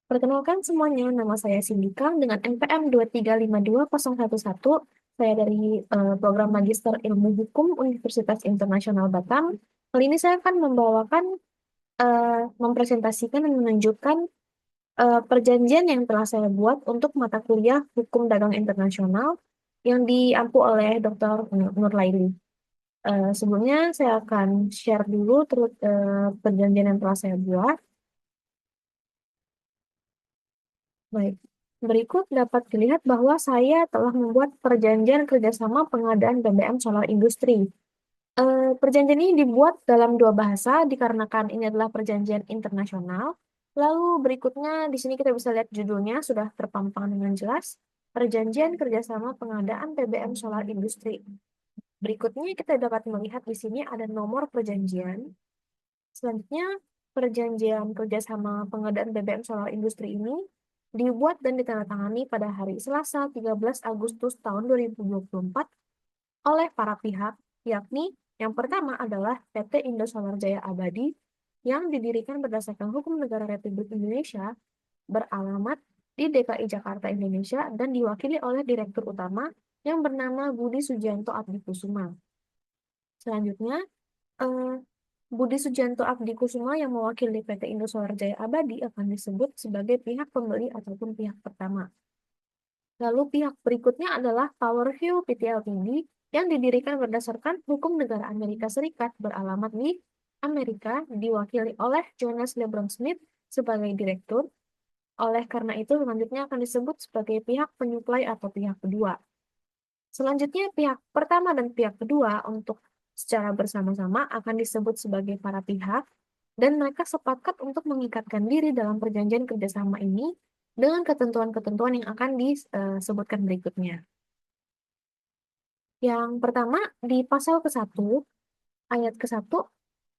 Perkenalkan semuanya, nama saya Sindika dengan NPM 2352011. Saya dari program Magister Ilmu Hukum Universitas Internasional Batam. Kali ini saya akan membawakan, mempresentasikan dan menunjukkan perjanjian yang telah saya buat untuk mata kuliah Hukum Dagang Internasional yang diampu oleh Dr. Nur Laili. Sebelumnya saya akan share dulu terus perjanjian yang telah saya buat. Baik. Berikut dapat dilihat bahwa saya telah membuat perjanjian kerjasama pengadaan BBM solar industri. Perjanjian ini dibuat dalam dua bahasa dikarenakan ini adalah perjanjian internasional. Lalu berikutnya di sini kita bisa lihat judulnya sudah terpampang dengan jelas. Perjanjian kerjasama pengadaan BBM solar industri. Berikutnya kita dapat melihat di sini ada nomor perjanjian. Selanjutnya, perjanjian kerjasama pengadaan BBM solar industri ini dibuat dan ditandatangani pada hari Selasa 13 Agustus tahun 2024 oleh para pihak, yakni yang pertama adalah PT Indosolar Jaya Abadi yang didirikan berdasarkan Hukum Negara Republik Indonesia beralamat di DKI Jakarta, Indonesia dan diwakili oleh Direktur Utama yang bernama Budi Sujanto Abdikusuma. Selanjutnya, eh, Budi Sujanto Abdikusuma yang mewakili PT Indosolar Jaya Abadi akan disebut sebagai pihak pembeli ataupun pihak pertama. Lalu pihak berikutnya adalah Power Hill Pty Ltd yang didirikan berdasarkan hukum negara Amerika Serikat beralamat di Amerika diwakili oleh Jonas LeBron Smith sebagai direktur. Oleh karena itu selanjutnya akan disebut sebagai pihak penyuplai atau pihak kedua. Selanjutnya pihak pertama dan pihak kedua untuk secara bersama-sama akan disebut sebagai para pihak dan mereka sepakat untuk mengikatkan diri dalam perjanjian kerjasama ini dengan ketentuan-ketentuan yang akan disebutkan berikutnya. Yang pertama, di pasal ke-1, ayat ke-1,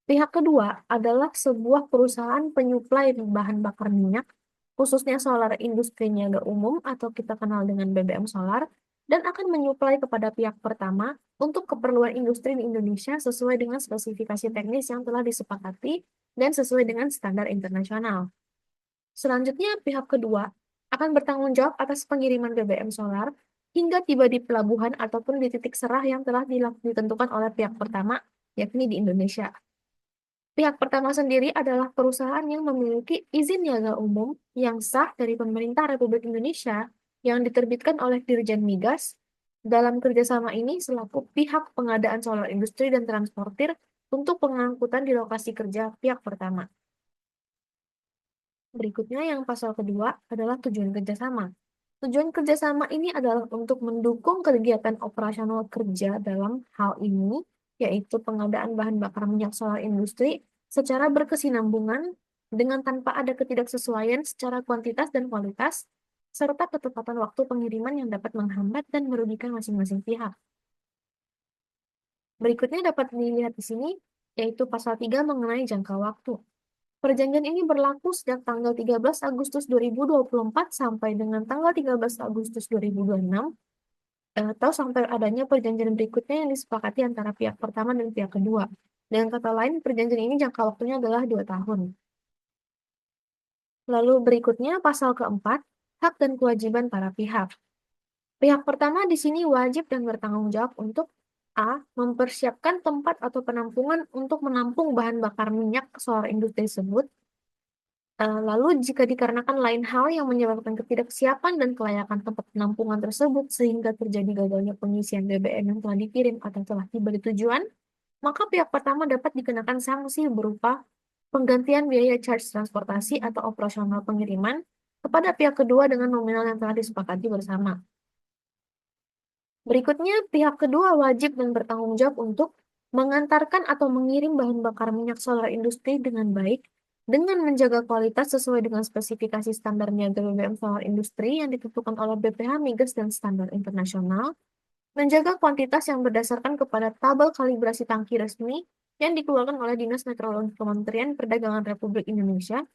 pihak kedua adalah sebuah perusahaan penyuplai bahan bakar minyak, khususnya solar industri niaga umum atau kita kenal dengan BBM solar, dan akan menyuplai kepada pihak pertama untuk keperluan industri di Indonesia sesuai dengan spesifikasi teknis yang telah disepakati dan sesuai dengan standar internasional. Selanjutnya, pihak kedua akan bertanggung jawab atas pengiriman BBM solar hingga tiba di pelabuhan ataupun di titik serah yang telah ditentukan oleh pihak pertama, yakni di Indonesia. Pihak pertama sendiri adalah perusahaan yang memiliki izin niaga umum yang sah dari pemerintah Republik Indonesia yang diterbitkan oleh Dirjen Migas dalam kerjasama ini selaku pihak pengadaan solar industri dan transportir untuk pengangkutan di lokasi kerja pihak pertama. Berikutnya yang pasal kedua adalah tujuan kerjasama. Tujuan kerjasama ini adalah untuk mendukung kegiatan operasional kerja dalam hal ini, yaitu pengadaan bahan bakar minyak solar industri secara berkesinambungan dengan tanpa ada ketidaksesuaian secara kuantitas dan kualitas, serta ketepatan waktu pengiriman yang dapat menghambat dan merugikan masing-masing pihak. Berikutnya dapat dilihat di sini, yaitu pasal 3 mengenai jangka waktu. Perjanjian ini berlaku sejak tanggal 13 Agustus 2024 sampai dengan tanggal 13 Agustus 2026, atau sampai adanya perjanjian berikutnya yang disepakati antara pihak pertama dan pihak kedua. Dengan kata lain, perjanjian ini jangka waktunya adalah 2 tahun. Lalu berikutnya pasal keempat, hak dan kewajiban para pihak. Pihak pertama di sini wajib dan bertanggung jawab untuk A. Mempersiapkan tempat atau penampungan untuk menampung bahan bakar minyak solar industri tersebut. Lalu, jika dikarenakan lain hal yang menyebabkan ketidaksiapan dan kelayakan tempat penampungan tersebut sehingga terjadi gagalnya pengisian BBM yang telah dikirim atau telah tiba di tujuan, maka pihak pertama dapat dikenakan sanksi berupa penggantian biaya charge transportasi atau operasional pengiriman kepada pihak kedua dengan nominal yang telah disepakati bersama. Berikutnya, pihak kedua wajib dan bertanggung jawab untuk mengantarkan atau mengirim bahan bakar minyak solar industri dengan baik, dengan menjaga kualitas sesuai dengan spesifikasi standar niaga BBM solar industri yang ditentukan oleh BPH Migas dan standar internasional, menjaga kuantitas yang berdasarkan kepada tabel kalibrasi tangki resmi yang dikeluarkan oleh Dinas Meteorologi Kementerian Perdagangan Republik Indonesia,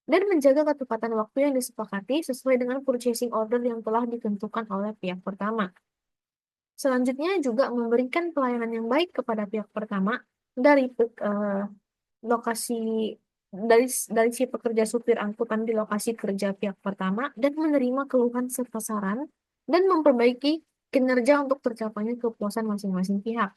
dan menjaga ketepatan waktu yang disepakati sesuai dengan purchasing order yang telah ditentukan oleh pihak pertama. Selanjutnya juga memberikan pelayanan yang baik kepada pihak pertama dari lokasi dari si pekerja supir angkutan di lokasi kerja pihak pertama dan menerima keluhan serta saran dan memperbaiki kinerja untuk tercapainya kepuasan masing-masing pihak.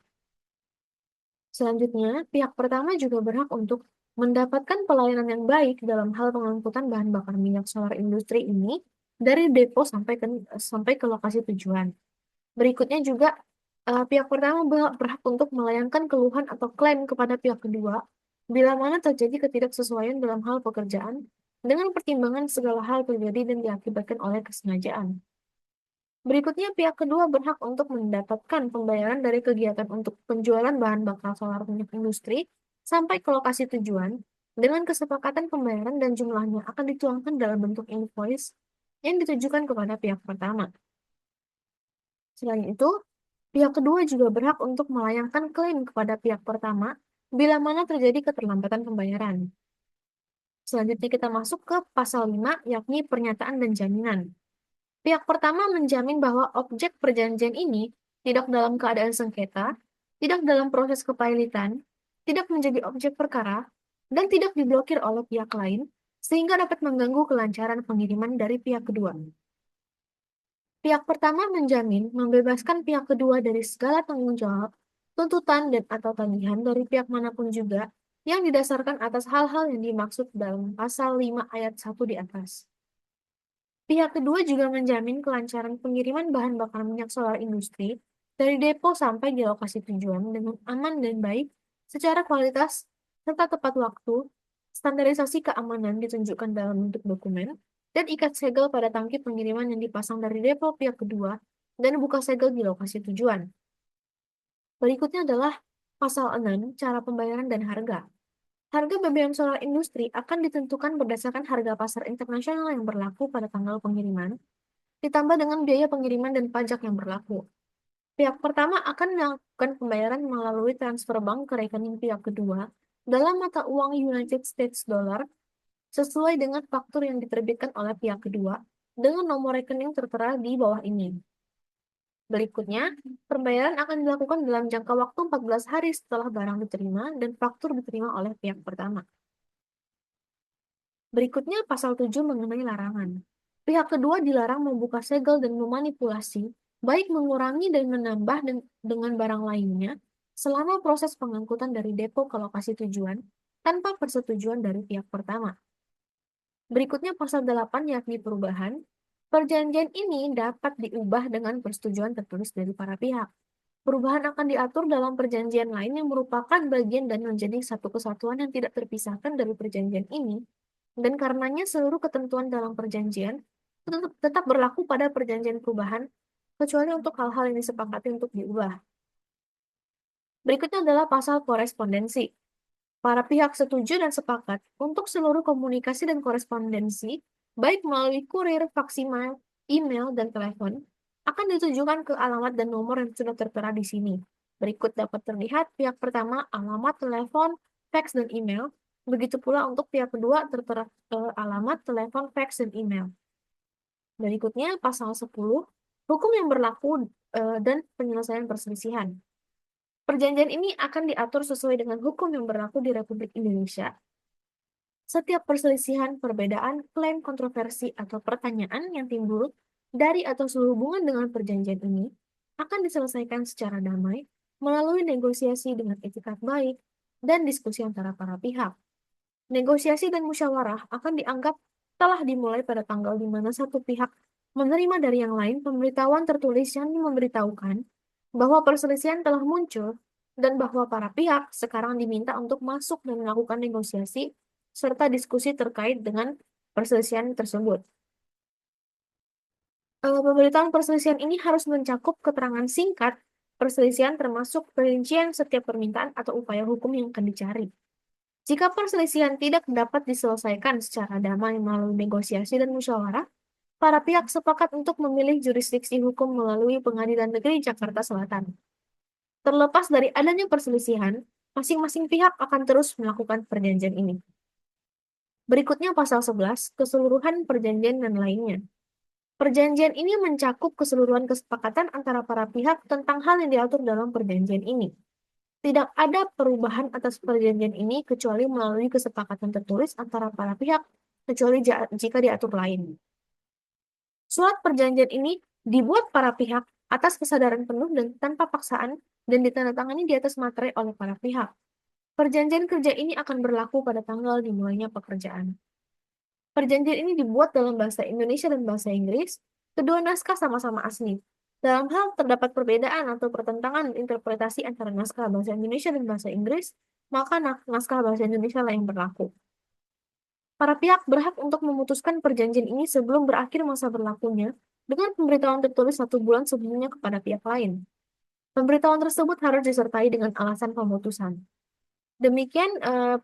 Selanjutnya, pihak pertama juga berhak untuk mendapatkan pelayanan yang baik dalam hal pengangkutan bahan bakar minyak solar industri ini dari depo sampai ke lokasi tujuan. Berikutnya juga, pihak pertama berhak untuk melayangkan keluhan atau klaim kepada pihak kedua bila mana terjadi ketidaksesuaian dalam hal pekerjaan dengan pertimbangan segala hal terjadi dan diakibatkan oleh kesengajaan. Berikutnya, pihak kedua berhak untuk mendapatkan pembayaran dari kegiatan untuk penjualan bahan bakar solar minyak industri sampai ke lokasi tujuan dengan kesepakatan pembayaran dan jumlahnya akan dituangkan dalam bentuk invoice yang ditujukan kepada pihak pertama. Selain itu, pihak kedua juga berhak untuk melayangkan klaim kepada pihak pertama bila mana terjadi keterlambatan pembayaran. Selanjutnya kita masuk ke pasal 5, yakni pernyataan dan jaminan. Pihak pertama menjamin bahwa objek perjanjian ini tidak dalam keadaan sengketa, tidak dalam proses kepailitan, tidak menjadi objek perkara, dan tidak diblokir oleh pihak lain, sehingga dapat mengganggu kelancaran pengiriman dari pihak kedua. Pihak pertama menjamin membebaskan pihak kedua dari segala tanggung jawab, tuntutan dan/atau tagihan dari pihak manapun juga yang didasarkan atas hal-hal yang dimaksud dalam pasal 5 ayat 1 di atas. Pihak kedua juga menjamin kelancaran pengiriman bahan bakar minyak solar industri dari depo sampai di lokasi tujuan dengan aman dan baik secara kualitas serta tepat waktu, standarisasi keamanan ditunjukkan dalam bentuk dokumen, dan ikat segel pada tangki pengiriman yang dipasang dari depo pihak kedua dan buka segel di lokasi tujuan. Berikutnya adalah pasal 6, cara pembayaran dan harga. Harga BBM solar industri akan ditentukan berdasarkan harga pasar internasional yang berlaku pada tanggal pengiriman, ditambah dengan biaya pengiriman dan pajak yang berlaku. Pihak pertama akan melakukan pembayaran melalui transfer bank ke rekening pihak kedua dalam mata uang United States Dollar sesuai dengan faktur yang diterbitkan oleh pihak kedua dengan nomor rekening tertera di bawah ini. Berikutnya, pembayaran akan dilakukan dalam jangka waktu 14 hari setelah barang diterima dan faktur diterima oleh pihak pertama. Berikutnya, pasal 7 mengenai larangan. Pihak kedua dilarang membuka segel dan memanipulasi, baik mengurangi dan menambah dengan barang lainnya, selama proses pengangkutan dari depo ke lokasi tujuan, tanpa persetujuan dari pihak pertama. Berikutnya pasal 8, yakni perubahan. Perjanjian ini dapat diubah dengan persetujuan tertulis dari para pihak. Perubahan akan diatur dalam perjanjian lain yang merupakan bagian dan menjadi satu kesatuan yang tidak terpisahkan dari perjanjian ini, dan karenanya seluruh ketentuan dalam perjanjian tetap berlaku pada perjanjian perubahan, kecuali untuk hal-hal yang disepakati untuk diubah. Berikutnya adalah pasal korespondensi. Para pihak setuju dan sepakat untuk seluruh komunikasi dan korespondensi, baik melalui kurir, faksimal, email, dan telepon, akan ditujukan ke alamat dan nomor yang sudah tertera di sini. Berikut dapat terlihat pihak pertama, alamat, telepon, fax, dan email. Begitu pula untuk pihak kedua tertera alamat, telepon, fax, dan email. Berikutnya, pasal 10, hukum yang berlaku dan penyelesaian perselisihan. Perjanjian ini akan diatur sesuai dengan hukum yang berlaku di Republik Indonesia. Setiap perselisihan, perbedaan, klaim, kontroversi, atau pertanyaan yang timbul dari atau sehubungan dengan perjanjian ini akan diselesaikan secara damai melalui negosiasi dengan etikat baik dan diskusi antara para pihak. Negosiasi dan musyawarah akan dianggap telah dimulai pada tanggal di mana satu pihak menerima dari yang lain pemberitahuan tertulis yang memberitahukan bahwa perselisihan telah muncul dan bahwa para pihak sekarang diminta untuk masuk dan melakukan negosiasi serta diskusi terkait dengan perselisihan tersebut. Pemberitahuan perselisihan ini harus mencakup keterangan singkat perselisihan termasuk perincian setiap permintaan atau upaya hukum yang akan dicari. Jika perselisihan tidak dapat diselesaikan secara damai melalui negosiasi dan musyawarah, para pihak sepakat untuk memilih jurisdiksi hukum melalui Pengadilan Negeri Jakarta Selatan. Terlepas dari adanya perselisihan, masing-masing pihak akan terus melakukan perjanjian ini. Berikutnya pasal 11, keseluruhan perjanjian dan lainnya. Perjanjian ini mencakup keseluruhan kesepakatan antara para pihak tentang hal yang diatur dalam perjanjian ini. Tidak ada perubahan atas perjanjian ini kecuali melalui kesepakatan tertulis antara para pihak, kecuali jika diatur lain. Surat perjanjian ini dibuat para pihak atas kesadaran penuh dan tanpa paksaan dan ditandatangani di atas materai oleh para pihak. Perjanjian kerja ini akan berlaku pada tanggal dimulainya pekerjaan. Perjanjian ini dibuat dalam bahasa Indonesia dan bahasa Inggris. Kedua naskah sama-sama asli. Dalam hal terdapat perbedaan atau pertentangan interpretasi antara naskah bahasa Indonesia dan bahasa Inggris, maka naskah bahasa Indonesia lah yang berlaku. Para pihak berhak untuk memutuskan perjanjian ini sebelum berakhir masa berlakunya dengan pemberitahuan tertulis 1 bulan sebelumnya kepada pihak lain. Pemberitahuan tersebut harus disertai dengan alasan pemutusan. Demikian,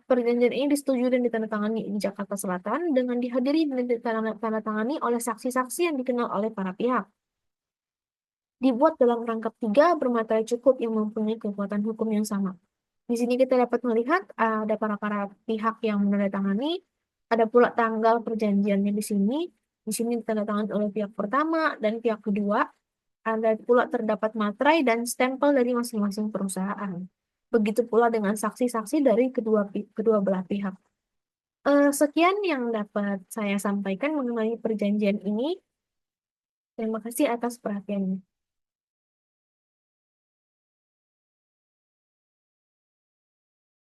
perjanjian ini disetujui dan ditandatangani di Jakarta Selatan dengan dihadiri dan ditandatangani oleh saksi-saksi yang dikenal oleh para pihak. Dibuat dalam rangkap 3 bermaterai cukup yang mempunyai kekuatan hukum yang sama. Di sini kita dapat melihat ada para pihak yang menandatangani, ada pula tanggal perjanjiannya di sini. Di sini ditandatangani oleh pihak pertama dan pihak kedua. Ada pula terdapat materai dan stempel dari masing-masing perusahaan. Begitu pula dengan saksi-saksi dari kedua belah pihak. Sekian yang dapat saya sampaikan mengenai perjanjian ini. Terima kasih atas perhatiannya.